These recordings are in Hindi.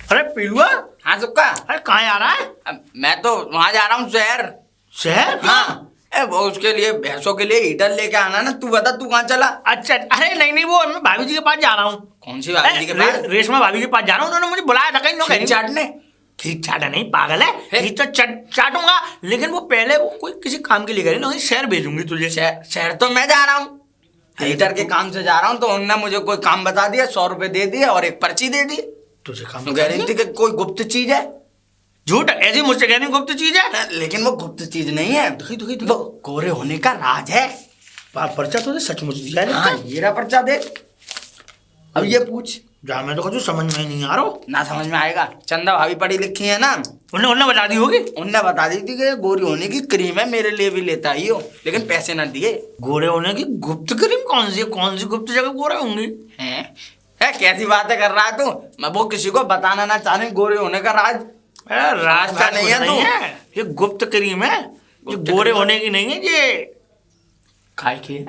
अरे पिलुआ, हाँ सुक्का। अरे कहाँ आ रहा है? मैं तो वहां जा रहा हूँ शहर। शहर? हाँ वो उसके लिए भैंसों के लिए हीटर लेके आना ना। तू बता तू कहाँ चला? अच्छा, अरे नहीं वो मैं भाभी जी के पास जा रहा हूँ। कौन सी भाभी जी के पास? रेशमा भाभी के पास जा रहा हूँ। उन्होंने मुझे बुलाया था कहीं खींच चाटने। खींच चाटा नहीं, पागल है। खींच तो चाटूंगा, लेकिन वो पहले वो कोई किसी काम के लिए गए ना, शहर भेजूंगी तुझे। शहर तो मैं जा रहा हूँ, हीटर के काम से जा रहा हूँ। तो उन्होंने मुझे कोई काम बता दिया, 100 रुपए दे दिए और एक पर्ची दे दी। तुझे काम तो कह रही थी कि कोई गुप्त चीज है। झूठ, ऐसी मुझसे कहनी गुप्त चीज है, लेकिन वो गुप्त चीज नहीं है। वो गोरे होने का राज है। पर्चा तुझे सचमुच दिया है? हाँ ये रहा पर्चा, दे। अब ये पूछ। जा, मैं तो कुछ समझ में ही नहीं आ रहा। ना समझ में आएगा। चंदा भाभी पढ़ी लिखी है ना, उन्हें बता दी होगी। उनने बता दी थी कि गोरी होने की क्रीम है, मेरे लिए भी लेता ही हो, लेकिन पैसे ना दिए। गोरे होने की गुप्त क्रीम? कौन सी गुप्त जगह गोरे होंगी? हैं? कैसी बातें कर रहा है तू? मैं वो किसी को बताना ना चाह रही गोरे होने का राज। रास्ता नहीं है तू, ये गुप्त क्रीम है। ये गोरे होने की नहीं है, ये खाई की।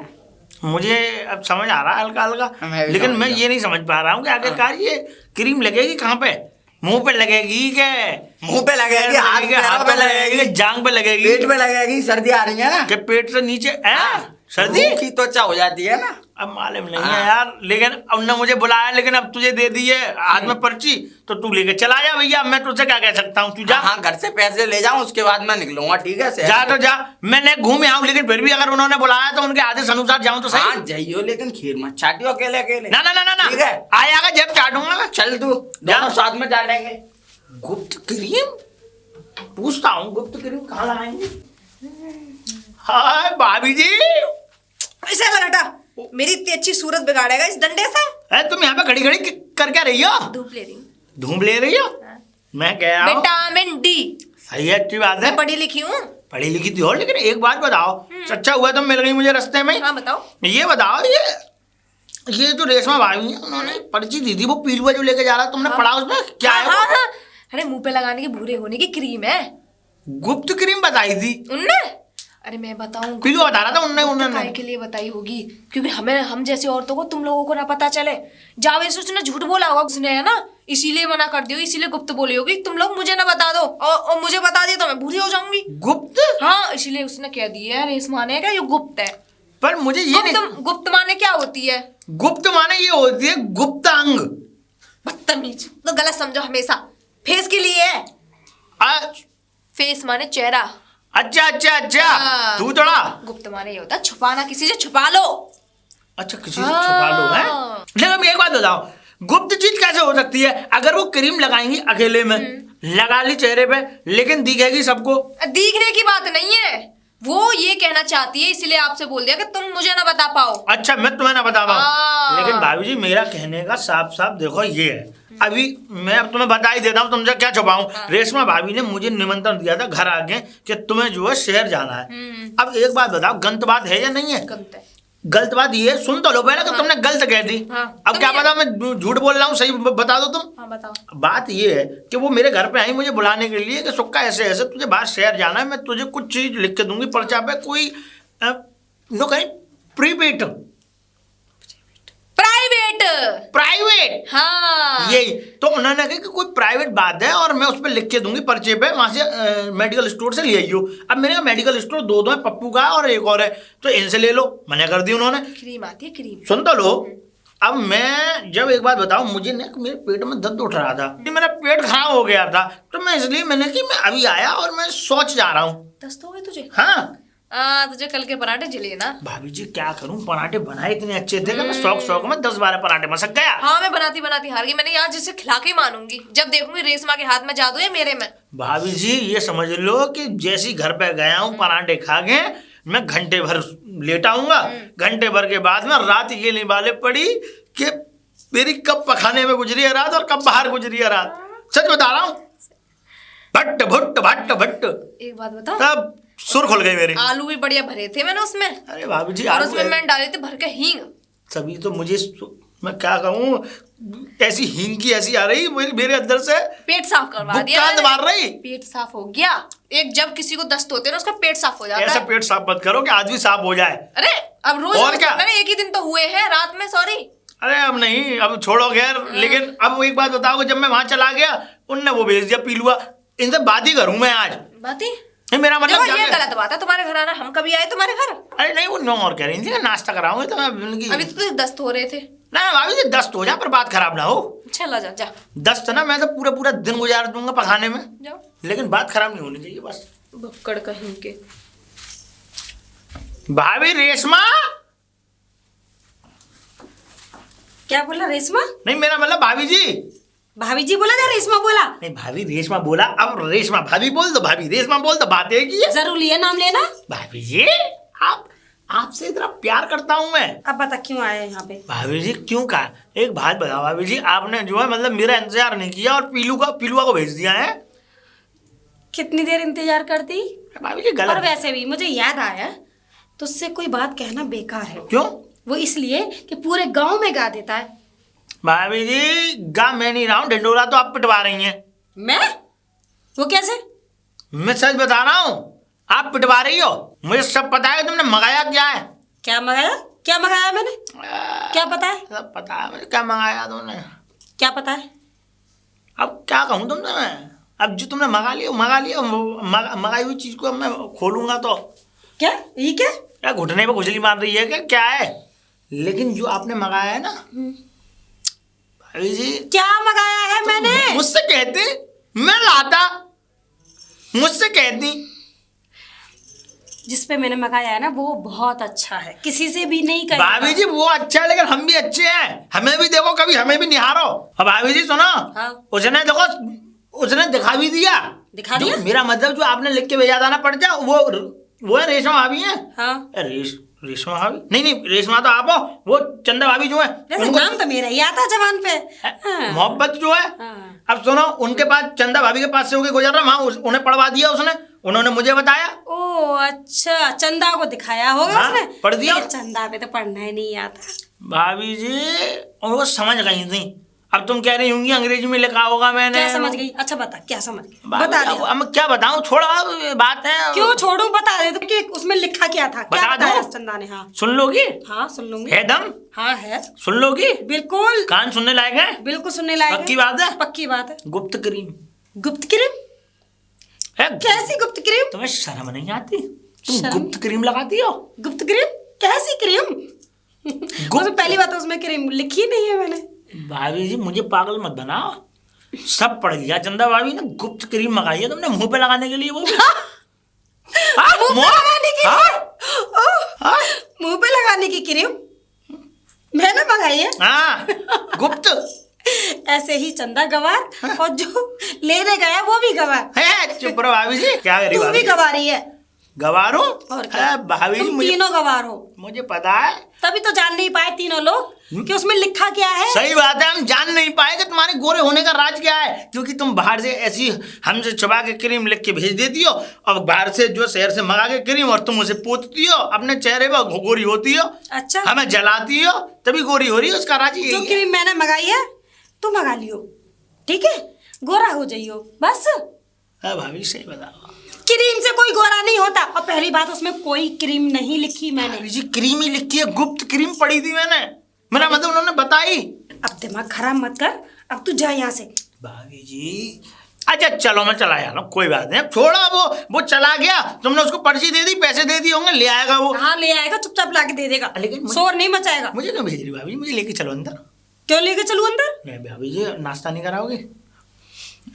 मुझे अब समझ आ रहा है हल्का हल्का, लेकिन मैं ये नहीं समझ पा रहा हूँ कि आखिरकार ये क्रीम लगेगी कहाँ पे? मुंह पे लगेगी क्या? मुंह पे लगेगी, हाथ पे लगेगी, जांग पे लगेगी, पेट पे लगेगी। सर्दी आ रही है ना, कि पेट से नीचे सर्दी की त्वचा हो जाती है ना। अब मालूम नहीं है यार, लेकिन अब ने मुझे बुलाया, लेकिन अब तुझे दे दी है हाथ में पर्ची, तो तू लेके चला जा भैया। मैं तुझसे क्या कह सकता हूँ, तू जा। हाँ घर से पैसे ले जाऊं, उसके बाद मैं निकलूंगा। ठीक है जा तो जा, मैंने घूमे आऊँ, लेकिन फिर भी अगर उन्होंने बुलाया तो उनके आदेश अनुसार जाऊँ तो सही। हाँ जाइयो, लेकिन खीर मत चाटियो अकेले अकेले। ना ना ना ना, ठीक है आएगा जब चाटूंगा। चल तू, दोनों साथ में चाटेंगे। गुप्त क्रीम पूछता हूँ, गुप्त क्रीम कहाँ लगाएंगे? हाय भाभी जी, ऐसे लगा मेरी इतनी अच्छी सूरत बिगाड़ेगा इस डंडे से। तुम यहाँ पे खड़ी खड़ी कर क्या रही हो? धूप ले रही हूँ। धूप ले रही हो? हाँ। मैं कह रहा हूँ विटामिन डी। सही है, अच्छी बात है। मैं पढ़ी लिखी हूँ। पढ़ी लिखी थी हो, लेकिन एक बात बताओ, अच्छा हुआ तुम मिल गई मुझे रास्ते में। हाँ बताओ। ये बताओ, ये जो रेशमा भाभी है, उन्होंने पर्ची दी थी, वो पीलुआ जो लेके जा रहा, तुमने पढ़ा उसमें क्या है? हाँ। अरे मुंह पे लगाने की भूरे होने की क्रीम है। गुप्त क्रीम बताई थी उनने? अरे मैं बताऊं, पीलू बता रहा था। उन्होंने के लिए बताई होगी, क्योंकि हम जैसी औरतों को, तुम लोगों को ना पता चले। जावेद उसने झूठ बोला होगा उसने, है ना, इसीलिए मना कर दियो, इसीलिए गुप्त बोली होगी। तुम लोग मुझे ना बता दो, और मुझे बता दिया तो मैं बुरी हो जाऊंगी। गुप्त? हाँ, इसीलिए उसने कह दिया रेशमा ने क्या ये गुप्त है। पर मुझे ये नहीं, गुप्त माने क्या होती है? गुप्त माने ये होती है गुप्तांग। बदतमीज, तो गलत समझो हमेशा। फेस के लिए है। फेस माने चेहरा। अच्छा अच्छा अच्छा, तू थोड़ा। गुप्त माने ये होता है छुपाना, किसी से छुपा लो। अच्छा, किसी से छुपा लो है। लेकिन एक बात बताओ, गुप्त चीज कैसे हो सकती है? अगर वो क्रीम लगाएंगी अकेले में, लगा ली चेहरे पे, लेकिन दिखेगी सबको। दिखने की बात नहीं है, वो ये कहना चाहती है, इसलिए आपसे बोल दिया कि तुम मुझे ना बता पाओ। अच्छा, मैं तुम्हें ना बता पाऊँ, लेकिन भाभी जी मेरा कहने का साफ साफ देखो ये है, अभी मैं अब तुम्हें बता ही देता हूँ, तुमसे क्या छुपाऊं। रेशमा भाभी ने मुझे निमंत्रण दिया था घर आके कि तुम्हें जो है शहर जाना है। अब एक बात बताओ, गलत बात है या नहीं है? गलत बात ये है, सुन तो लो पहले, कि तुमने गलत कह दी। अब क्या पता मैं झूठ बोल रहा हूँ, सही बता दो तुम। बताओ। बात ये है कि वो मेरे घर पे आई मुझे बुलाने के लिए कि सुक्का ऐसे ऐसे तुझे बाहर शहर जाना है, मैं तुझे कुछ चीज लिख के दूंगी पर्चा पे, कोई नो कहीं प्रीपेड प्राइवेट। हाँ यही तो उन्होंने कहा कि कोई प्राइवेट बात है और मैं उस पर लिख के दूंगी पर्चे पे, वहां से मेडिकल स्टोर से ले आइयो। अब मैंने कहा मेडिकल स्टोर दो है, पप्पू का और एक और है, तो इनसे ले लो। मना कर दी उन्होंने। क्रीम आती है, क्रीम। सुन तो लो, अब मैं जब एक बात बताऊं, मुझे ना मेरे पेट में दर्द उठ रहा था, मेरा पेट खराब हो गया था, तो मैं इसलिए मैंने कि मैं अभी आया और मैं सोच जा रहा हूँ। दस्त हो गए तुझे? हाँ, तुझे कल के पराठे जले ना। भाभी जी क्या करूं, पराठे बनाए इतने अच्छे थे कि मैं शौक में 10-12 पराठे मसक गया। हाँ, मैं बनाती हार गई। मैंने यार जिसे खिला के मानूंगी, जब देखूंगी रेशमा के हाथ में जादू है मेरे में। भाभी जी ये समझ लो कि जैसी घर पे गया हूँ पराठे खा के, मैं घंटे भर लेटा आऊंगा, घंटे भर के बाद में रात ये नहीं वाले पड़ी कि मेरी कब पखाने में गुजरी है रात और कब बाहर गुजरी है रात। सच बता रहा हूँ, भट्ट भट्ट भट्ट भट्ट। एक बात बताओ, तब सुर खुल गई मेरी। आलू भी बढ़िया भरे थे मैंने उसमें। अरे भाभी जी, और उसमें मैंने डाली थी भर के हींग। तभी तो मुझे, मैं क्या कहूँ, ऐसी हींग की ऐसी आ रही मेरे अंदर से, पेट साफ करवा दिया, मार रही। पेट साफ हो गया। एक जब किसी को दस्त होते हैं ना, उसका पेट साफ हो जाता है। ऐसा पेट साफ मत करो कि आज भी साफ हो जाए। अरे अब रोज और क्या, मैंने एक ही दिन तो हुए हैं रात में, सॉरी। अरे अब नहीं, अब छोड़ो खैर। लेकिन अब एक बात बताओ कि जब मैं वहां चला गया उनने वो भेज दिया पीलुआ, इनसे बात ही करूं मैं आज। बात ही नहीं मेरा मतलब देखो, ये गलत बात है तुम्हारे घर आना। हम कभी आए तुम्हारे घर? अरे नहीं, वो नो और कह रही थी कि नाश्ता कराऊंगी तो मैं उनकी। अभी तो दस्त हो रहे थे। ना भाभी जी, दस्त हो जाए पर बात खराब ना हो। चला जा जा दस्त ना मैं तो पूरा पूरा दिन गुजार दूंगा पकाने में, जाओ। लेकिन बात खराब नहीं होनी चाहिए बस। भक्कड़ कहीं के। भाभी रेशमा, क्या बोला रेशमा? नहीं मेरा मतलब भाभी जी। भाभी जी बोला या रेशमा बोला? नहीं भाभी रेशमा बोला, अब रेशमा भाभी बोल दो, भाभी रेशमा बोल दो, बात एक ही है। जरूरी है नाम लेना? भाभी जी आप, आपसे इतना प्यार करता हूँ मैं। अब बता क्यों आए यहाँ पे? भाभी जी क्यों कहा, एक बात बताओ भाभी जी, आपने जो है मतलब मेरा इंतजार नहीं किया और पिलुआ को भेज दिया है। कितनी देर इंतजार करती? भाभी जी और गलत। वैसे भी मुझे याद आया, तुझसे कोई बात कहना बेकार है। क्यों? वो इसलिए कि पूरे गांव में गा देता है। भाभी जी गा मैं नहीं रहा हूँ, ढिंडोरा तो आप पिटवा रही हैं। मैं? वो कैसे? मैं सच बता रहा हूँ, आप पिटवा रही हो। मुझे सब पता है तुमने मंगाया क्या है। क्या मंगाया? क्या मंगाया मैंने? क्या पता है? सब पता है मुझे क्या मंगाया तुमने। क्या पता है? अब क्या कहूँ तुमसे मैं, अब जो तुमने मंगा लिया मंगाई हुई चीज को अब मैं खोलूंगा तो क्या? ये क्या? क्या घुटने पे खुजली मार रही है क्या है? लेकिन जो आपने मंगाया है ना भाभी जी, क्या मंगाया है मैंने? मुझसे कहते मैं लाता, मुझसे कहती। जिस पे मैंने मंगाया है ना वो बहुत अच्छा है, किसी से भी नहीं कहेगा। भाभी जी वो अच्छा है लेकिन हम भी अच्छे हैं, हमें भी देखो, कभी हमें भी निहारो। अब भाभी जी सुनो, हाँ। उसने देखो, उसने दिखा भी दिया। दिखा दिया? मेरा मतलब जो आपने लिख के भेजा था ना, पड़ जा वो है रेशमा भाभी है। हाँ। रेशमा भाभी नहीं, रेशमा तो आप हो, वो चंदा भाभी जो है वैसे नाम तो मेरा ही आता जबान पे। हाँ। मोहब्बत जो है। हाँ। अब सुनो, उनके पास चंदा भाभी के पास से होके गुजर रहा, वहां उन्हें पढ़वा दिया उसने, उन्होंने मुझे बताया। ओ अच्छा, चंदा को दिखाया होगा हाँ, उसने। पढ़ दिया। ये चंदा पे तो पढ़ना ही नहीं आता। भाभी जी और वो समझ गई थी। अब तुम कह रही होंगी अंग्रेजी में लिखा होगा मैंने। क्या समझ गई? अच्छा बता, क्या समझ गई? भाभी, बता दे। अब मैं क्या बताऊं, थोड़ा बात है। क्यों छोड़ू? बता दे तो कि उसमें लिखा क्या था, क्या बता बताया दो। चंदा ने? हाँ सुन लोगी? हाँ सुन लूंगी। है दम? हाँ है, सुन लोगी? बिल्कुल कान सुनने लायक है? बिल्कुल सुनने लायक पक्की बात है? पक्की बात है। गुप्त क्रीम गुप्त क्रीम? है। कैसी गुप्त क्रीम? तुम्हें शर्म नहीं आती? तुम शर्म? गुप्त क्रीम लगाती हो? गुप्त क्रीम? कैसी क्रीम? उसमें पहली बात तो उसमें क्रीम लिखी नहीं है मैंने। भाभी जी मुझे पागल मत बनाओ, सब पढ़ लिया। चंदा भाभी ने गुप्त क्रीम मंगाई है तुमने मुंह पे लगाने के लिए, वो भी मुंह पे लगाने की? हाँ? मुंह पे लगाने की क्रीम मैंने मंगाई है? हाँ, गुप्त। ऐसे ही चंदा गवार और जो लेने गया वो भी गवार। है चुप रहो भाभी जी, क्या करी तू भी भाभी? गवारी है। गवारो? और क्या? भाभी जी तुम तीनों गवार हो। मुझे पता है। तभी तो जान नहीं पाए तीनों लोग कि उसमें लिखा क्या है। सही बात है, हम जान नहीं पाए कि तुम्हारे गोरे होने का राज क्या है, क्योंकि तुम बाहर से ऐसी हमसे छुपा के क्रीम लिख के भेज देती हो, और बाहर से जो शहर से मंगा के क्रीम और तुम उसे पोतती हो अपने चेहरे पर, गोरी होती हो। अच्छा, हमें जलाती हो तभी गोरी हो रही है, उसका राज यही जो है। क्रीम मैंने मंगाई है तू मंगा लियो, ठीक है? गोरा हो जाइयो बस। हाँ भाभी सही बताओ। क्रीम से कोई गोरा नहीं होता, और पहली बात उसमें कोई क्रीम नहीं लिखी मैंने। भाभी जी क्रीम ही लिखी है, गुप्त क्रीम पढ़ी थी मैंने, मेरा मतलब उन्होंने बताई। अब दिमाग खराब मत कर, अब तू जा यहाँ से। भाभी जी अच्छा चलो मैं चला जा रहा हूँ, कोई बात नहीं, छोड़ा वो चला गया, तुमने उसको पर्ची दे दी, पैसे दे दिए होंगे, ले आएगा वो। हाँ ले आएगा, चुपचाप लाके दे देगा, लेकिन शोर नहीं मचाएगा। मुझे क्यों भेज रही भाभी, मुझे लेके चलो अंदर। क्यों लेके चलूं अंदर? नहीं भाभी जी नाश्ता नहीं कराओगे?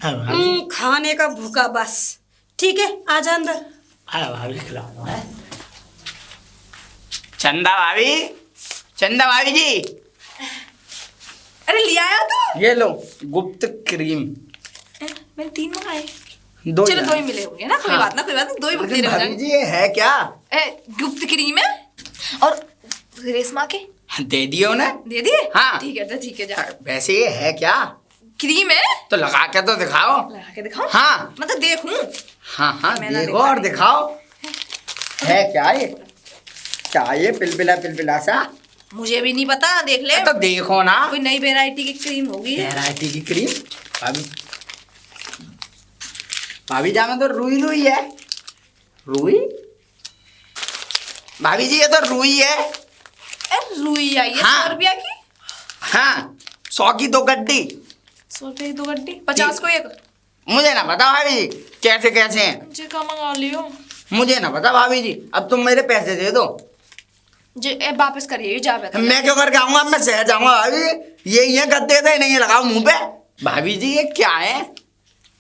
हाँ भाभी जी। खाने का भूखा बस, ठीक है आजा अंदर। हाँ भाभी खिलाओ। चंदा भाभी, चंदा भाभी जी, अरे ले आया तू? ये लो गुप्त क्रीम। मैंने 3 मंगाए। दो चलो यार। 2 ही मिले होंगे ना, कोई बात ना, कोई बात नहीं, 2 ही लेकिन तेरे हो भाभी जाएंगे। जी ये है क्या? गुप्त क्रीम है और रेशमा के दे दिए उन्हें? दे दिए? हाँ। ठीक है, तो ठीक है, जा। वैसे ये है क्या? क्रीम है, तो लगा के तो दिखाओ। लगा के दिखाओ। हाँ मतलब देखूं? हाँ हाँ मैं ना देखो दिखा और रही। दिखाओ, है क्या ये? क्या ये पिलपिला सा? मुझे भी नहीं पता, देख ले। तो देखो ना, कोई नई वैरायटी की क्रीम होगी। वैरायटी की क्रीम। भाभी भाभी जा में तो रुई है। रुई? भाभी जी ये तो रुई है। रुई आई है हाँ। 100 रुपया की। हाँ 100 की 2 गड्डी। 100 रुपए की 2 गड्डी, 50 को एक। मुझे ना पता भाभी जी कैसे कैसे हैं, जी का मंगा लियो मुझे ना पता भाभी जी। अब तुम मेरे पैसे दे दो। जी वापस करिए, जा बेटा। मैं क्यों करके आऊंगा, मैं शहर जाऊंगा भाभी जी। ये गद्दे थे नहीं लगाओ मुंह पे। भाभी जी ये क्या है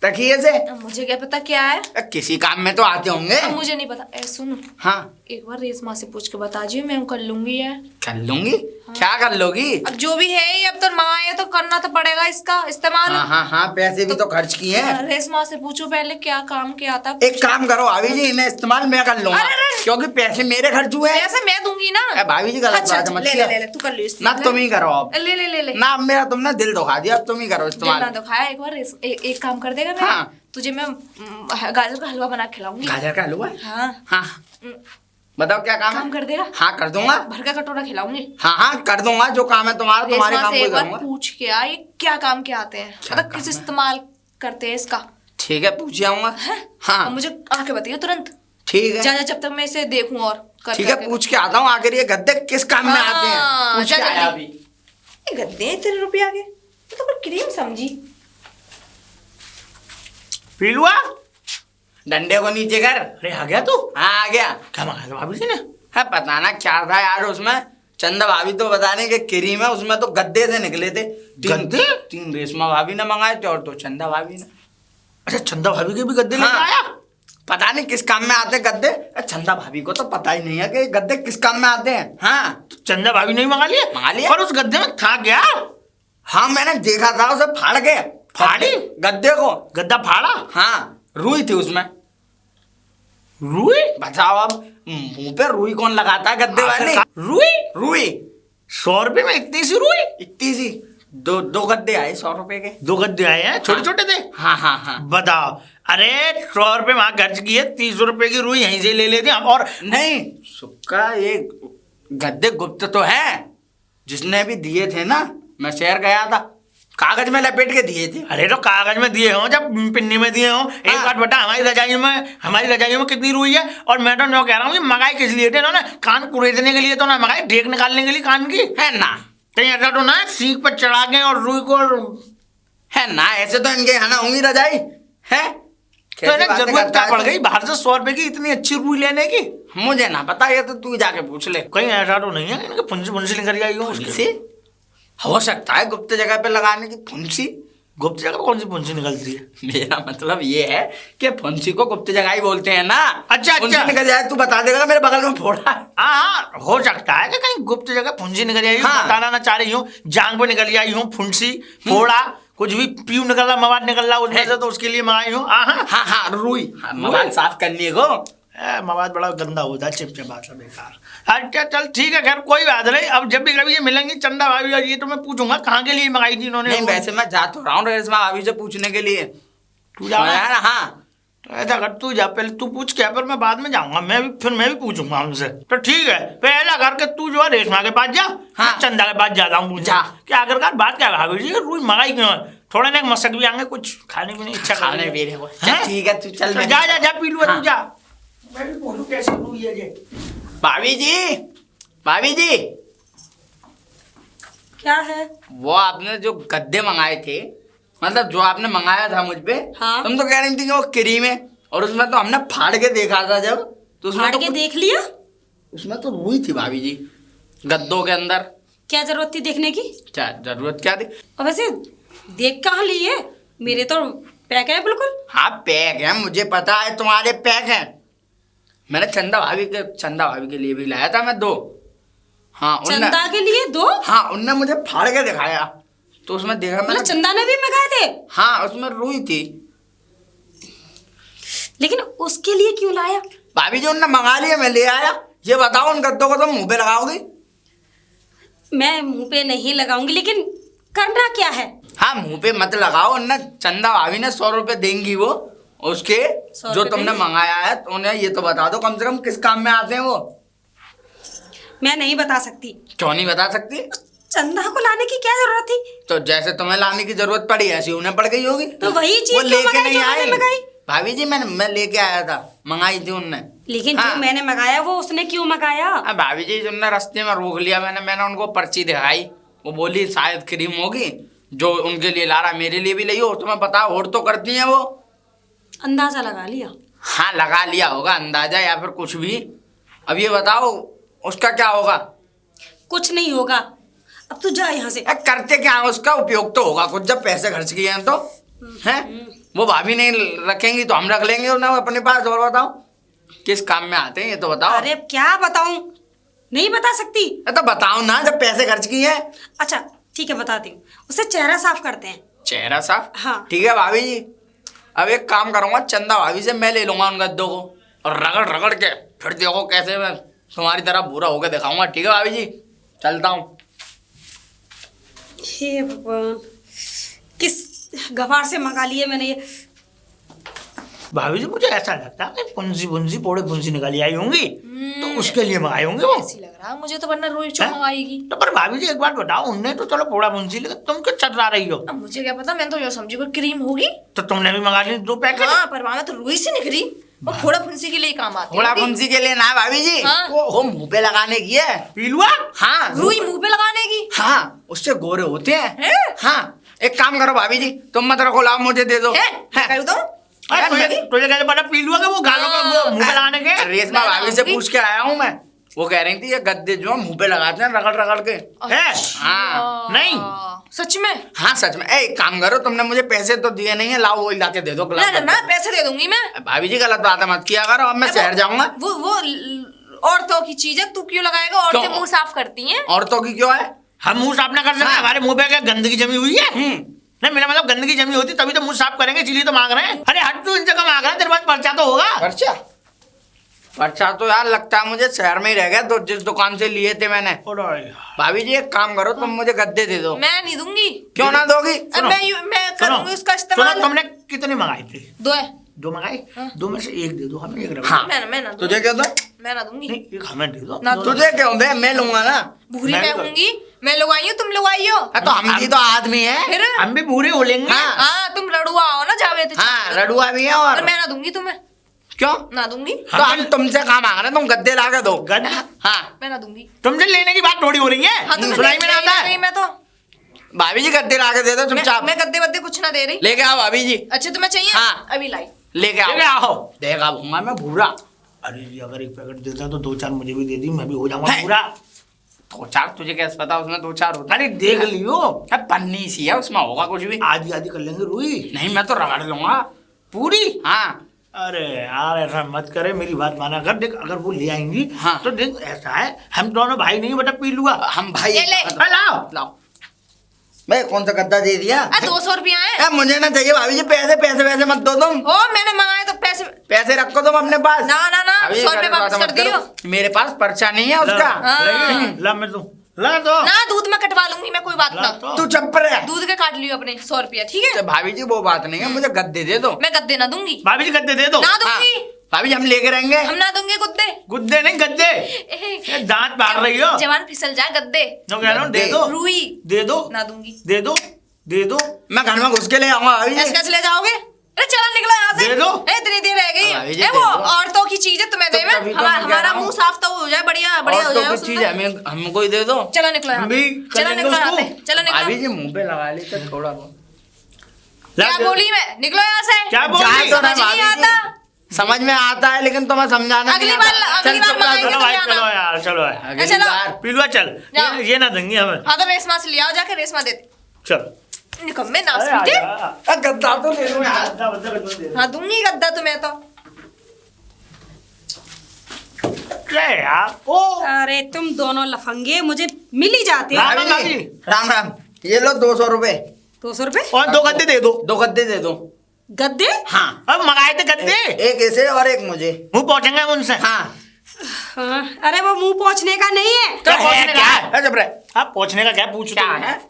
तकिए से? अब मुझे क्या पता क्या है, किसी काम में तो आते होंगे। अब मुझे नहीं पता। ए सुनो, हाँ एक बार रेशमा से पूछ के बता जी, मैं कर लूंगी है। कर लूंगी। क्या कर लोगी? अब जो भी है ये अब तो मंगाया तो करना तो पड़ेगा इसका इस्तेमाल। हाँ पैसे भी तो खर्च किए हैं। रेशमा से पूछो पहले क्या काम क्या आता। एक काम करो भाभी जी, इन्हें इस्तेमाल मैं कर लूंगा क्योंकि पैसे मेरे खर्च हुए हैं। पैसे मैं दूंगी ना। भाभी जी गलत अच्छा, बात मत ले किया। ले ले तू कर लियो ना तुम ही करो अब। ले ले ले ले ना अब मेरा तुमने दिल दुखा दिया, अब तुम ही करो इस्तेमाल। ना दिखाया एक बार एक काम कर देगा। मैं हाँ। तुझे मैं गाजर का हलवा बना के खिलाऊंगी। गाजर का हलवा? हाँ हाँ बताओ क्या काम काम है? कर देगा। हाँ कर दूंगा। भर का कटोरा खिलाऊंगी। हाँ कर दूंगा, जो काम है तुम्हारा तुम्हारे रेशमा काम से को एक बार करूंगा। पूछ के आ ये क्या काम के आते हैं, क्या मतलब काम किस है? इस्तेमाल करते हैं इसका। ठीक है पूछ आऊंगा। हाँ और मुझे आके बताइए तुरंत। ठीक है। जा जा, जब तक मैं इसे देखूं और कर ठीक है पूछ के आता हूँ आखिर ये गद्दे किस काम में आते हैं। हाँ, पूछ के जा आया जल्दी। अभी। ये गद्दे तेरे रुपये आगे तो कोई क्रीम समझी। पीलुआ, डंडे को नीचे कर। अरे आ गया तू? हाँ आ गया। क्या मंगाया था भाभी जी ने? है पता ना क्या था यार उसमें। चंदा भाभी तो बता रही कि क्रीम है, उसमें तो गद्दे से निकले थे। गद्दे? 3 रेशमा भाभी ने मंगाए थे और 2 चंदा भाभी ने। अच्छा चंदा भाभी के भी गद्दे लेके हाँ। आया? पता नहीं किस काम में आते गद्दे। चंदा भाभी को तो पता ही नहीं है कि गद्दे किस काम में आते हैं। हाँ तो चंदा भाभी ने भी मंगा लिया? मंगा लिया। पर उस गद्दे में था क्या? हाँ मैंने देखा था उसे फाड़ के। फाड़ी? गद्दे को। गद्दा फाड़ा? हाँ रुई थी उसमें। रुई? बताओ अब मुंह पे रुई कौन लगाता है गद्दे वाले? रुई? रुई 100 रुपए में इतनी सी रुई? इतनी सी। दो गद्दे आए 100 रुपए के। 2 गद्दे आए हैं, छोटे छोटे थे। हाँ बताओ, अरे 100 रुपए वहां खर्च किए, 30 रुपए की रुई यहीं से ले लेते हम। और नहीं सुक्का ये गद्दे गुप्त तो हैं, जिसने भी दिए थे ना, मैं शहर गया था, कागज में लपेट के दिए थे। अरे तो कागज में दिए हो, जब पिन्नी में दिए हो। एक हाँ। बात बता, हमारी रजाइयों में कितनी रुई है? और मैं तो कह रहा हूँ, मंगाई किस लिए थे? इन्होंने कान कुरेदने के लिए तो ना मंगाई, ढेक निकालने के लिए कान की। है ना? कहीं ऐसा तो ना सीख पर चढ़ा के और रुई को। है ना? ऐसे तो इनके यहाँ ना होंगी रजाई है। तो इन्हें जरूरत क्या पड़ गई बाहर से 100 रुपए की इतनी अच्छी रुई लेने की? मुझे ना पता, ये तो तू जाके पूछ ले। कहीं ऐसा तो नहीं है इनके फुंसी फुंसी निकल आई हो उसकी? फुंसी हो सकता है गुप्त जगह पे लगाने की फुंसी। गुप्त जगह पर कौन सी फुंसी निकलती है? मेरा मतलब ये है कि फुंसी को गुप्त जगह ही बोलते हैं ना। अच्छा। फुंसी निकल जाए तू बता देगा मेरे बगल में फोड़ा है। हाँ हो सकता है कि कहीं गुप्त जगह फुंसी निकल आई हो। हाँ। बताना ना चाह रही हूँ, जांग पे निकल आई हूँ फुंसी, फोड़ा, कुछ भी पीऊ निकल रहा, मवाद निकल रहा उसमें से, तो उसके लिए मंगाई हूँ। हाँ रुई मोबाइल साफ करने को। मवाद बड़ा गंदा होता है, चिपचिपा सा बेकार। अच्छा चल ठीक है, खैर कोई बात नहीं। अब जब भी कभी ये मिलेंगी चंदा भाभी, और ये तो मैं पूछूंगा कहाँ के लिए मंगाई थी इन्होंने। नहीं वैसे मैं जा तो रहा हूँ रेशमा भाभी से पूछने के लिए। तू जा रहा है? हाँ तो ऐसा कर, तू जा पहले, तू पूछ के, पर मैं बाद में जाऊंगा। फिर मैं भी पूछूंगा उनसे। तो ठीक है, पहला करके तू जो है रेशमा के पास जा। हाँ। चंदा के पास जाता हूँ। जा। क्या आखिरकार बात क्या है भाभी जी, रुई मंगाई क्यों है? थोड़ा ना मसक भी आएंगे, कुछ खाने की इच्छा खाने पीने को। चल ठीक है तू चल। मैं जा जा जा पी लू, हाँ। तू जा। मैं भी बोलूं कैसे रुई है ये। भाभी जी क्या है? वो आपने जो गद्दे मंगाए थे, मतलब जो आपने मंगाया था मुझ पे, हाँ। तुम तो कह रही थी कि वो क्रीम है, और उसमें तो हमने फाड़ के देखा था जब, तो उसमें फाड़ तो के देख लिया? उसमें तो रुई थी भाभी जी गद्दों के अंदर। क्या जरूरत थी देखने की? क्या जरूरत क्या थी? और वैसे देख कहाँ ली है? मेरे तो पैक है बिल्कुल। हाँ पैक है, मुझे पता है तुम्हारे पैक है। मैंने चंदा भाभी के लिए भी लाया था मैं 2। हाँ चंदा के लिए 2? हाँ उनने मुझे फाड़ के दिखाया, तो उसमें देखा मैंने। मतलब चंदा ने भी मंगाए थे? हाँ उसमें रुई थी। लेकिन उसके लिए क्यों लाया? भाभी जी उनने मंगा लिया, मैं ले आया। ये बताओ उन गद्दों को तुम मुंह पे लगाओगी? मैं मुंह पे नहीं लगाऊंगी, लेकिन करना क्या है? हाँ मुंह पे मत लगाओ। उनने चंदा भाभी ने 100 रुपए देंगी वो उसके, 100 जो रुपए तुमने देंगी? मंगाया है। तो उन्हें ये तो बता दो कम से कम किस काम में आते हैं वो। मैं नहीं बता सकती। क्यों नहीं बता सकती? चंदा को लाने की क्या जरूरत थी? तो जैसे तुम्हें लाने की जरूरत पड़ी ऐसी उन्हें पड़ गई होगी। तो वही चीज वो क्यों लेके मंगाई नहीं जो मैंने आई मंगाई? भाभी जी। मैं लेके आया था, मंगाई थी उनने। लेकिन हाँ। जो मैंने मंगाया वो उसने क्यों मंगाया? भाभी जी उनने रास्ते में रोक लिया, मैंने उनको पर्ची दिखाई वो बोली शायद क्रीम होगी जो उनके लिए ला रहा, मेरे लिए भी लाई हो। तुम्हें पता और तो करती हैं वो। अंदाजा लगा लिया। हाँ लगा लिया होगा अंदाजा या फिर कुछ भी। अब ये बताओ उसका क्या होगा? कुछ नहीं होगा, अब तू जा यहाँ से। करते क्या है, उसका उपयोग तो होगा कुछ, जब पैसे खर्च किए हैं तो हैं। वो भाभी नहीं रखेंगी तो हम रख लेंगे ना अपने पास। और बताओ किस काम में आते हैं ये तो बताओ। अरे क्या बताऊं, नहीं बता सकती। तो बताओ ना, जब पैसे खर्च किए हैं। अच्छा ठीक है बताती हूँ, उससे चेहरा साफ करते हैं। चेहरा साफ? हाँ। ठीक है भाभी जी, अब एक काम करूंगा, चंदा भाभी से मैं ले लूंगा उन गद्दों को और रगड़ रगड़ के फिर देखो कैसे मैं तुम्हारी तरह बुरा होकर दिखाऊंगा। ठीक है भाभी जी, चलता हूँ। हे भगवान, किस गवार से मंगा लिए मैंने ये। भाभी जी मुझे ऐसा लगता है पुंजी पुंजी पोड़े पुंजी निकाली आई होंगी तो उसके लिए मंगाए होंगे वो। ऐसी लग रहा है मुझे तो, वरना रोहित चो हैं? मंगाएगी। तो पर भाभी जी एक बात बताओ, उनने तो चलो पोड़ा पुंजी, लेकिन तुम क्यों चटरा रही हो? अब मुझे क्या पता, मैंने तो ये समझी कोई क्रीम होगी। तो तुमने भी मंगा ली 2 पैकेट। हाँ पर वहां में तो रुई से निकली, वो फोड़ा फुंसी के लिए काम आती थोड़ा होगी। फुंसी के लिए ना भाभी जी, हाँ। वो मुंह पे लगाने की है। पीलुआ? हाँ रुई मुंह पे लगाने की। हाँ, उससे गोरे होते हैं। हैं? हाँ एक काम करो भाभी जी, तुम मत रखो, लाओ मुझे दे दो। है हैं? कर दो। अरे तुझे कैसे पता पीलुआ के वो गालों का वो मुंह पे लगाने के? रेशमा मैं भाभी से लाऊंगी। पूछ के आया हूँ मैं। वो कह रही थी ये गद्दे जो मुंह पे लगाते हैं रगड़ रगड़ के। है? हाँ। नहीं। सच में? हाँ सच में। एक काम करो, तुमने मुझे पैसे तो दिए नहीं है, लाओ वही लाके दे दो। ना ना ना, पैसे दे दूंगी मैं। भाभी जी गलत बात मत किया करो, अब मैं शहर जाऊंगा। वो औरतों की चीज है, तू क्यों लगाएगा? औरतें क्यों? मुंह साफ करती हैं। औरतों की क्यों है? हम मुंह साफ ना कर सकते? हाँ। हमारे मुंह पे क्या गंदगी जमी हुई है? नहीं मेरा मतलब गंदगी जमी होती तभी तो मुंह साफ करेंगे, इसीलिए तो मांग रहे हैं। अरे हट, तू इन जगह मांग रहा है, तेरे पास पर्चा तो होगा। पर्चा? पर्चा तो यार लगता है मुझे शहर में ही रह गया, तो जिस दुकान से लिए थे मैंने। भाभी जी एक काम करो, तुम मुझे गद्दे दे दो। मैं नहीं दूंगी। क्यों ना दोगी? अब मैं करूंगी उसका इस्तेमाल। तुमने कितने मंगाए थे? 2 है। 2 मंगाए? 2 में से 1 दे दो, हमें 1 रख। हाँ। मैं ना दूंगी। तुझे क्या दो? मैं ना दूंगी। नहीं 1 हमें दे दो। ना दो। तुझे क्यों दे? मैं लूंगा ना। भूरी मैं मैं भी हूँगी, मैं लगाई हूँ, तुम लगाई हो। तो हम भी तो आदमी है। फिर हम भी पूरे हो लेंगे। हाँ। हाँ तुम लड़ुआ हो ना जावेद। हाँ रडुआ भी है। और और मैं ना दूंगी तुम्हें, क्यों? ना दूंगी। तो हम तुमसे कहाँ मांग रहे हैं, तुम गद्दे ला के दो। गद्दे? हाँ मैं ना दूंगी। तुमसे लेने की बात थोड़ी हो रही है। हाँ तो सुनाई में ना आता है? मैं तो भाभी जी गद्दे ला के दे दो चुपचाप। मैं गद्दे वद्दे कुछ ना दे रही। लेके आओ भाभी जी। अच्छा तुम्हें चाहिए? हाँ। अभी लाई। लेके आओ। लेके आओ। देखा भूंगा मैं भूरा। अरे ये अगर 1 पैकेट देता तो 2-4 मुझे भी दे दी, मैं भी हो जाऊंगा है। पूरा। 2-4 तुझे कैसे पता उसमें 2-4 होता अरे देख लियो, है? पन्नी सी है, उसमें होगा कुछ भी। आधी आधी कर लेंगे रुई नहीं मैं तो रगड़ लूंगा पूरी। हाँ। अरे यार ऐसा मत करे, मेरी बात माना कर। देख अगर वो ले आएंगी हाँ। तो देख ऐसा है, हम दोनों भाई नहीं बता पीलुआ। हम भाई। ये ले। अरे लाओ। लाओ। मैं कौन सा गद्दा दे दिया? 200 रुपया है। मुझे ना चाहिए भाभी जी, पैसे पैसे पैसे मत दो तुम। हो मैंने मंगाए तो पैसे। पैसे रखो तुम अपने पास। ना ना ना, भाभी जी, 100 रुपये गलत वापस बात कर मत दियो। करो। मेरे पास पर्चा नहीं है उसका। हाँ। ला मैं दूं, ला दो। ना दूध में कटवा लूंगी मैं, कोई बात ला ना। तो। तू चुप रह। दूध के काट लियो अपने 100 रुपया, ठीक है? तो भाभी जी वो बात नहीं है, मुझे गद्दे दे दो। मैं गद्दे ना दूंगी। भाभी जी गद्दे दे दो। ना हाँ। दूंगी। भाभी जी हम लेके रहेंगे। हम ना दूंगे गुद्दे। गुद्दे नहीं गद्दे। ये दांत मार रही हो। जवान फिसल जाए गद्दे। जो कह रहा हूँ दे दो। रुई दे दो। ना दूंगी। दे दो। दे दो। मैं घर में घुस के ले आऊंगा भाभी ऐसे जी। कैसे ले जाओगे? अरे चला निकला यहाँ से। दे दो। इतनी देर रह गई। भाभी जी, ए दे वो दो। औरतों की चीज है, तुम्हें तो दे मैं। तभी तो मैं कह हमारा रहा हूँ। मुंह साफ तो हो जाए, बढ़िया बढ़िया हो और तो जाए। कुछ चीज है, हमको ही दे दो। चला निकलो यहाँ हम भी से। कर चला लेंगे निकलो यहाँ उसको। से। चला भाभी निकलो। जी मुंह पे लगा ली तो थोड़ा बहुत। ला क्या दे। बोली मैं? निकलो यहाँ से। क्या बोली? जाए तो ना समझ नहीं भाभी जी। आता। समझ में आता है लेकिन तुम्हें समझाना अगली नहीं बार- आता। अगली चल, बार चुप रह, मंगाएंगे चलो तो भाई, आना। चलो यार, चलो यार। अगली चलो। बार। पीलुआ चल, जाओ। ये ना देंगी हमें। हाँ तो रेशमा से ले आओ जाके, रेशमा दे दे। चलो। निकम्मे नास अरे मुझे। आजा। गद्दा तो ले लो यार। गद्दा बद्दा गद्दा दे दो। हाँ दूंगी गद्दा तुम्हें तो। क्या है यार? ओ अरे तुम दोनों लफंगे मुझे मिल ही जाते हो। राम भाभी जी, राम राम। ये लो 200 रुपए। 200 रुपए और 2 गद्दे दे दो। 2 गद्दे दे दो। गद्दे? हाँ। अब मंगाए थे गद्दे, एक ऐसे और एक मुझे। मुंह पहुंचेंगे हम उनसे। हाँ। हाँ, अरे वो मुंह पोंछने का नहीं है, क्या है, पहुंचने क्या का है? है? जब आप पहुंचने का क्या पूछ क्या रहे है? हैं?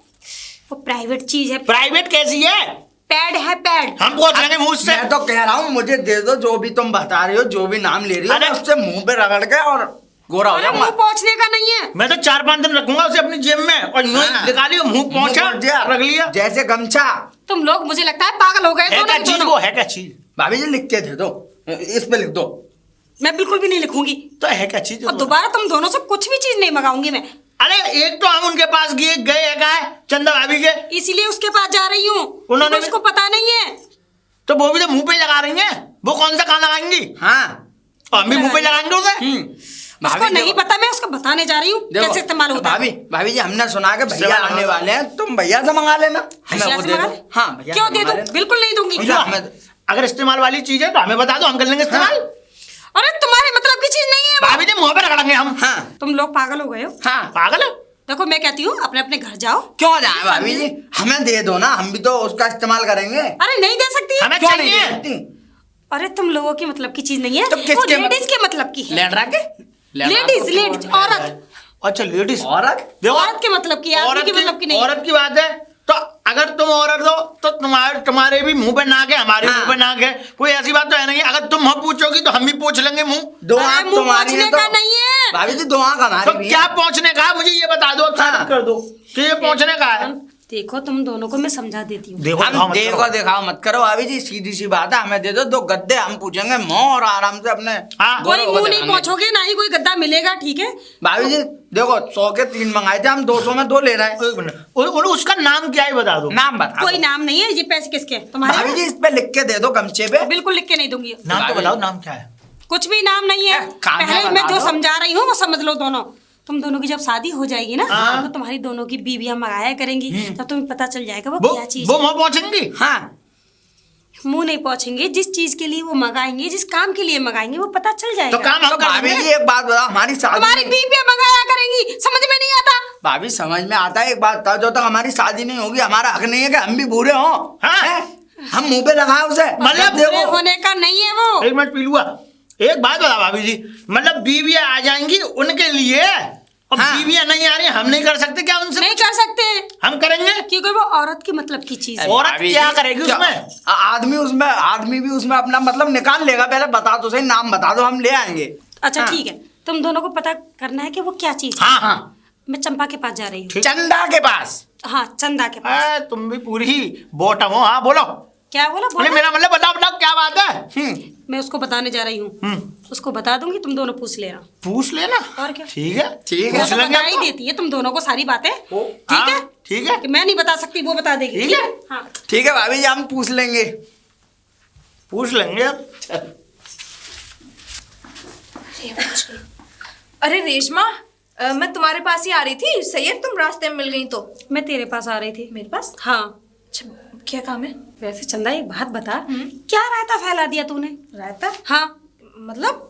वो प्राइवेट चीज है। प्राइवेट कैसी है? पैड है पैड। हम पहुंच लेंगे मुंह से। मैं तो कह रहा हूँ मुझे दे दो, जो भी तुम बता रही हो, जो भी नाम ले रही हो, अरे- मैं उससे मुंह पे रगड़ के और गोरा हो अरे जाऊंगा। मुंह पोंछने का नहीं है। मैं तो 4-5 दिन रखूंगा उसे अपनी जेब में और यूं हाँ। निकालियो, मुंह पहुंचा मुंह पहुंच रख लिया। जैसे गमछा। तुम लोग मुझे लगता है पागल हो गए है दोनों क्या के चीज? दोनों। वो है क्या चीज? भाभी जी लिख के दे दो, इस पे लिख दो। मैं बिल्कुल भी नहीं लिखूंगी। तो है क्या चीज? और दोबारा तुम दोनों से कुछ भी चीज नहीं मंगाऊंगी मैं। अरे एक तो हम उनके पास गए एक आए चंदा भाभी के, इसीलिए उसके पास जा रही हूँ। उन्होंने उसको पता नहीं है। तो वो भी तो मुंह पे लगा रही हैं, वो कौन सा कान लगाएंगी? हाँ और हम भी मुंह पे लगाएंगे उसे। उसको भाभी नहीं देखो, पता, मैं उसको बताने जा रही हूँ देखो, कैसे इस्तेमाल होता है। भाभी जी हमने सुना के भैया इस्तेमाल आने वाले हैं, तुम भैया से मंगा लेना, हमें भैया वो से दे मंगा दो। ले? हाँ भैया क्यों से दे मंगा दूँ? लेना। बिल्कुल नहीं दूंगी। भैया, हमें अगर इस्तेमाल वाली चीज है तो हमें बता दो, हम कर लेंगे इस्तेमाल। अरे तुम्हारे मतलब की चीज नहीं है वो। भाभी जी मुंह पे रगड़ेंगे हम। हाँ तुम लोग पागल हो गए हो। हाँ पागल है? देखो मैं कहती हूँ अपने अपने घर जाओ। क्यों जाए भाभी जी, हमें दे दो ना, हम भी तो उसका इस्तेमाल करेंगे। अरे नहीं दे सकती। हमें क्यों नहीं चाहिए। दे सकती? अरे तुम लोगों की मतलब की चीज नहीं है, तो वो किसके लेडीज के मतलब की है। लेडरा के लेडीज औरत। अच्छा लेडीज, औरत देखो औरत के मतलब की है, आदमी के मतलब की नहीं है। औरत की बात है तो अगर तुम औरत हो तो तुम्हारे भी मुंह पे नाक है, हमारे हाँ। मुंह पे नाक है, कोई ऐसी बात तो है नहीं। अगर तुम हम पूछोगी तो हम भी पूछ लेंगे मुंह। दो अरे आंख मुंह तुम्हारी पोंछने है तो का नहीं है। भाभी जी, दो आंख हमारी तो भी क्या है। पहुंचने का, मुझे ये बता दो, अब साबित हाँ। कर दो कि ये पहुंचने का है। देखो तुम दोनों को मैं समझा देती हूँ। देखो हम मत देखो करो। दिखाओ मत करो भाभी जी, सीधी सी बात है, हमें दे दो 2 गद्दे, हम पूछेंगे मुंह और आराम से अपने हाँ। कोई गोरों को मुंह नहीं दिखाएंगे। पहुंचोगे, ना ही कोई गद्दा मिलेगा, ठीक है। भाभी जी देखो 100 के 3 मंगाए थे, हम 200 में 2 ले रहे हैं। एक मिनट, उसका नाम क्या है बता दो। नाम बता कोई दो। नाम नहीं है, ये पैसे किसके हैं? तुम्हारे भाभी जी इस पे लिख के दे दो गमछे पे। बिल्कुल लिख के नहीं दूंगी। नाम तो बताओ, नाम क्या है? कुछ भी नाम नहीं है। काम है, पहले मैं बता जो दो। समझा रही हूँ वो समझ लो दोनों। तुम दोनों की जब शादी हो जाएगी ना, हाँ। तो तुम्हारी दोनों की बीवियां मंगाया करेंगी, तब तुम्हें पता चल जाएगा वो वो क्या चीज वो है। मुंह पहुंचेंगी। हाँ मुंह नहीं पहुंचेंगे, जिस चीज के लिए वो मंगाएंगे, जिस काम के लिए मंगाएंगे, वो पता चल जाएगा। तो काम हम तो कर भाभी देंगे। जी एक बात बताओ, हमारी शादी तुम्हारी बीवियां मंगाया करेंगी, समझ में नहीं आता। भाभी समझ में आता है, एक बात बताओ, जब तक हमारी शादी नहीं होगी हमारा हक नहीं है कि हम भी बूढ़े हों। हाँ। हैं? हम मुंह पे लगाए उसे, मतलब बुरे देखो होने का नहीं है वो। एक मिनट पी लूंगा। एक बात बता भाभी जी, मतलब बीवियां आ जाएंगी उनके लिए, और हाँ। बीवियां नहीं आ रही, हम नहीं कर सकते क्या उनसे? नहीं कर सकते, हम करेंगे। क्योंकि वो औरत की मतलब की चीज है। औरत भाभी क्या जी, करेगी क्या- उसमें? आदमी भी उसमें अपना मतलब निकाल लेगा। पहले बता दो सही, नाम बता दो, हम ले आएंगे। अच्छा हाँ। ठीक है, तुम दोनों को पता करना है कि वो क्या चीज है। हाँ हाँ मैं चंपा के पास जा रही हूँ। ठीक। चंदा के पास। हाँ, चंदा के पास। तुम भी पूरी ही बॉटम हो। हाँ बोलो। क्या बोला? अरे बोला? मेरा मतलब बताओ बताओ क्या बात है। मैं उसको बताने जा रही हूँ, उसको बता दूंगी, तुम दोनों पूछ लेना। पूछ लेना। और क्या? ठीक है ठीक है। वो पूछ तो लेंगे बता ही आपको। देती है तुम दोनों को सारी बातें, ठीक हाँ, है। ठीक है। कि मैं नहीं बता सकती, वो बता देगी। ठीक है। हाँ। ठीक है भाभी जी, हम पूछ लेंगे। पूछ लेंगे अब। अरे रेशमा, मैं तुम्हारे पास ही आ रही थी, सही है तुम रास्ते में मिल गई तो। मैं तेरे पास आ रही थी। मेरे पास? हाँ। अच्छा, क्या काम है? वैसे चंदा एक बात बता, क्या रायता फैला दिया तूने? रायता? हाँ, मतलब?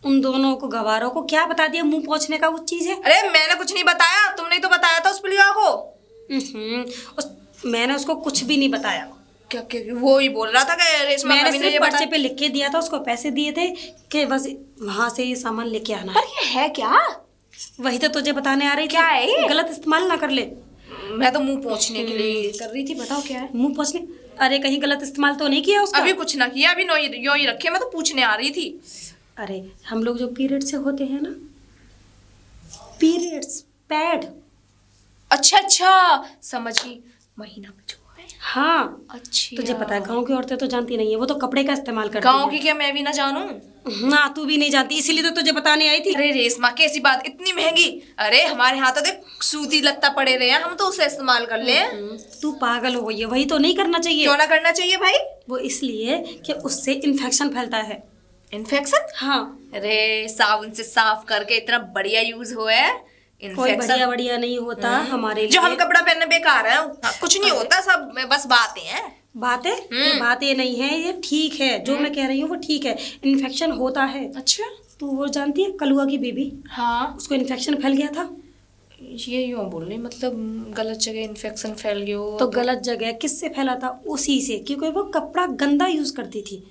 उन दोनों को गवारों को क्या बता दिया मुंह पहुंचने का वो चीज है? अरे मैंने कुछ नहीं बताया, तुमने ही तो बताया था उस पिलिया को। मैंने उसको कुछ भी नहीं बताया। क्या वो ही बोल रहा था कि रेशमा मैंने भाभी ने ये सिर्फ पर्चे बताया। पे लिख के दिया था, उसको पैसे दिए थे कि बस वहां से ये सामान लेके आना है। पर ये है क्या? वही तो तुझे बताने आ रही थी। क्या है ये? गलत इस्तेमाल ना कर ले। मैं तो मुंह पोंछने के लिए कर रही थी, बताओ क्या है। मुंह पहुंचने? अरे कहीं गलत इस्तेमाल तो नहीं किया उसका? अभी कुछ ना किया, अभी यो ही रखे, मैं तो पूछने आ रही थी। अरे हम लोग जो पीरियड से होते हैं ना, पीरियड्स, पैड। अच्छा अच्छा, समझी, महीना में जो है। हाँ, अच्छा, तुझे पता है गांव की औरतें तो जानती नहीं है, वो तो कपड़े का इस्तेमाल करती गाँव हैं। की क्या मैं भी ना जानूं? ना तू भी नहीं जानती, इसीलिए तो तुझे बताने आई थी। अरे रेशमा कैसी बात, इतनी महंगी? अरे हमारे यहाँ तो देख सूती लत्ता पड़े रहे हैं, हम तो उसे इस्तेमाल कर ले। तू पागल हो गई है, वही तो नहीं करना चाहिए। क्यों ना करना चाहिए भाई? वो इसलिए कि उससे इन्फेक्शन फैलता है। इन्फेक्शन? हाँ, अरे साबुन से साफ करके इतना बढ़िया यूज हुआ है। कोई बढ़िया बढ़िया नहीं होता हमारे लिए। जो हम कपड़ा पहनने बेकार है, हाँ, कुछ नहीं होता, सब बस बातें हैं। बातें, ये बातें नहीं है, ये ठीक है, जो मैं कह रही हूँ वो ठीक है। इन्फेक्शन होता है। अच्छा, तू वो जानती है कलुआ की बेबी, हाँ, उसको इन्फेक्शन फैल गया था। ये यूँ बोल रही, मतलब गलत जगह इन्फेक्शन फैल गया हो तो गलत जगह किससे फैला था? उसी से, क्योंकि वो कपड़ा गंदा यूज करती थी।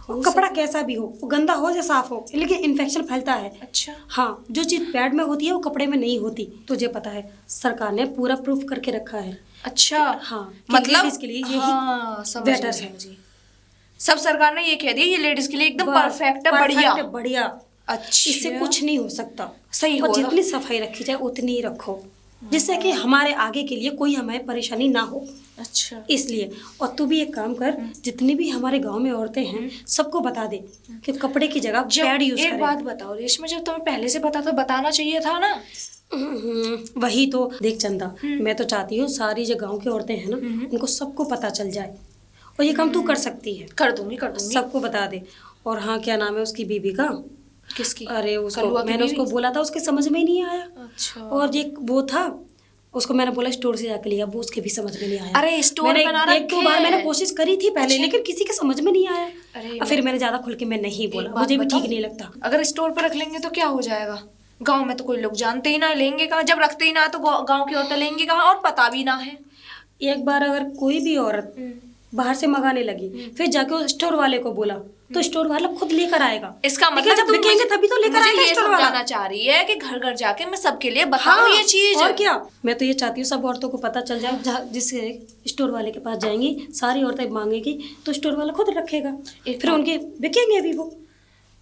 वो कपड़ा कैसा भी हो, वो गंदा हो या साफ हो, लेकिन इन्फेक्शन फैलता है। अच्छा, हाँ, जो चीज पैड में होती है वो कपड़े में नहीं होती, तुझे पता है। सरकार ने पूरा प्रूफ करके रखा है। अच्छा, हाँ, कि मतलब ladies के लिए यही हाँ, समझ better गई, है। समझी। सब सरकार ने ये कह दिया, ये लेडीज के लिए एकदम परफेक्ट है, Perfect बढ़िया। है, बढ़िया। अच्छा, इससे कुछ नहीं हो सकता। सही और होगा। जितनी सफाई रखी जाए उतनी ही रखो। जिससे कि हमारे आगे के लिए कोई हमें परेशानी ना हो, अच्छा इसलिए। और तू भी एक काम कर, जितनी भी हमारे गांव में औरतें हैं सबको बता दे कि कपड़े की जगह पैड यूज एक करें। बात बताओ रेशमा, जब तुम्हें पहले से पता था बताना चाहिए था ना। वही तो देख चंदा, मैं तो चाहती हूँ सारी जो गांव की औरतें हैं ना उनको सबको पता चल जाए, और ये काम तू कर सकती है। कर दूंगी सबको बता दे। और हाँ, क्या नाम है उसकी बीबी का? किसकी? अरे उसको कलुआ की मैंने बीवी? उसको बोला था, उसके समझ में ही नहीं आया। अच्छा। और ये वो था, उसको मैंने बोला स्टोर से जाके लिया, वो उसके भी समझ में नहीं आया। अरे स्टोर मैंने बना एक दो रखे बार मैंने हैं। कोशिश करी थी पहले, लेकिन किसी के समझ में नहीं आया। अरे और फिर मैंने ज्यादा खुल के मैं नहीं बोला, एक बात मुझे भी बताऊं? ठीक नहीं लगता। अगर स्टोर पर रख लेंगे तो क्या हो जाएगा? गांव में तो कोई लोग जानते ही ना, लेंगे कहाँ? जब रखते ही ना तो गांव की औरतें लेंगे कहाँ, और पता भी ना है। एक बार अगर कोई भी औरत बाहर से मंगाने लगी, फिर जाके वो स्टोर वाले को बोला, तो स्टोर वाला खुद लेकर आएगा। इसका लेकिन मतलब जब तुम बिकेंगे तभी तो लेकर मुझे आएगा ये स्टोर वाला। समझाना चाह रही है कि घर घर जाके मैं सबके लिए बताऊं ये चीज। और क्या, मैं तो ये चाहती हूँ सब औरतों को पता चल जाए। जिससे स्टोर वाले के पास जाएंगी, सारी औरतें मांगेगी तो स्टोर वाला खुद रखेगा, फिर उनके बिकेंगे भी वो,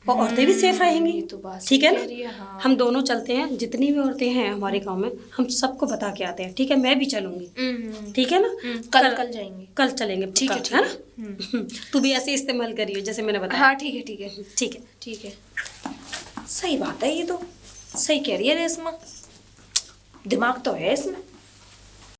और औरतें भी सेफ रहेंगी। ये तो बात ठीक है सही कह रही है, ना? हाँ। हम दोनों चलते हैं, जितनी भी औरतें हैं हमारे गांव में हम सबको बता के आते हैं। ठीक है, मैं भी चलूंगी। ठीक है ना? कल जाएंगे। कल चलेंगे, ठीक है, पक्का, है ना? तू भी ऐसे इस्तेमाल करियो जैसे मैंने बताया। हाँ ठीक है ठीक है ठीक है। ठीक है। सही बात है, ये तो सही कह रही है रेशमा, दिमाग तो है इसमें।